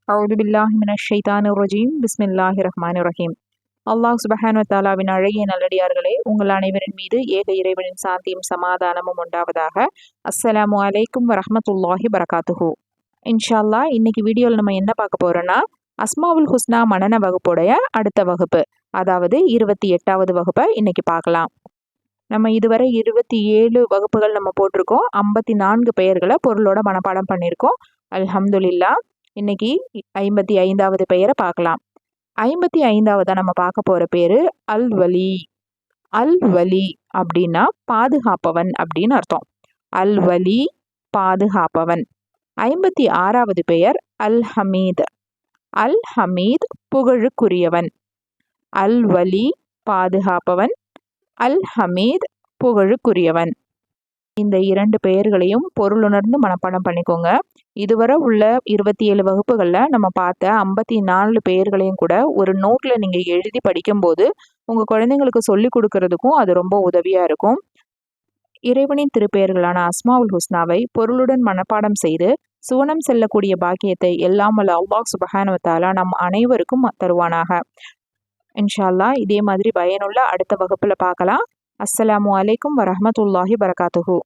அவுது பில்லாஹி மினஷ் ஷைத்தானிர் ரஜீம் பிஸ்மில்லாஹிர் ரஹ்மானிர் ரஹீம். அல்லாஹ் சுப்ஹானஹு வ தஆலாவின் அழகிய நல்லடியார்களே, உங்கள் அனைவரின் மீது ஏக இறைவனின் சாந்தியும் சமாதானமும் உண்டாவதாக. அஸ்ஸலாமு அலைக்கும் வரஹ்மத்துல்லாஹி பரகாத்துஹு. இன்ஷா அல்லாஹ் இன்னைக்கு வீடியோவில் நம்ம என்ன பார்க்க போறோம்னா, அஸ்மாவுல் ஹுஸ்னா மனன வகுப்புடைய அடுத்த வகுப்பு, அதாவது 28வது வகுப்பை இன்னைக்கு பார்க்கலாம். நம்ம இதுவரை 27 வகுப்புகள் நம்ம போட்டிருக்கோம். 54 பெயர்களை பொருளோட மனப்பாடம் பண்ணியிருக்கோம். அல்ஹம்துலில்லாஹ். இன்னைக்கு 55வது பெயரை பார்க்கலாம். 55வதா நம்ம பார்க்க போற பேரு அல் வலி. அல் வலி அப்படின்னா பாதுகாப்பவன் அப்படின்னு அர்த்தம். அல் வலி பாதுகாப்பவன். 56வது பெயர் அல் ஹமீத். அல் ஹமீத் புகழுக்குரியவன். அல் வலி பாதுகாப்பவன், அல் ஹமீத் புகழுக்குரியவன். இந்த 2 பெயர்களையும் பொருளுணர்ந்து மனப்பாடம் பண்ணிக்கோங்க. இதுவரை உள்ள 27 வகுப்புகளில் நம்ம பார்த்த 54 பெயர்களையும் கூட ஒரு நோட்டில் நீங்கள் எழுதி படிக்கும்போது உங்கள் குழந்தைங்களுக்கு சொல்லி கொடுக்கறதுக்கும் அது ரொம்ப உதவியாக இருக்கும். இறைவனின் திருப்பெயர்களான அஸ்மாவுல் ஹுஸ்னாவை பொருளுடன் மனப்பாடம் செய்து சுவனம் செல்லக்கூடிய பாக்கியத்தை எல்லாம் வல்ல அல்லாஹ் சுப்ஹானஹு வ தஆலா நம் அனைவருக்கும் தருவானாக. இன்ஷா அல்லாஹ் இதே மாதிரி பயனுள்ள அடுத்த வகுப்பில் பார்க்கலாம். அஸ்ஸலாமு அலைக்கும் வரஹ்மத்துல்லாஹி பரகாத்துஹு.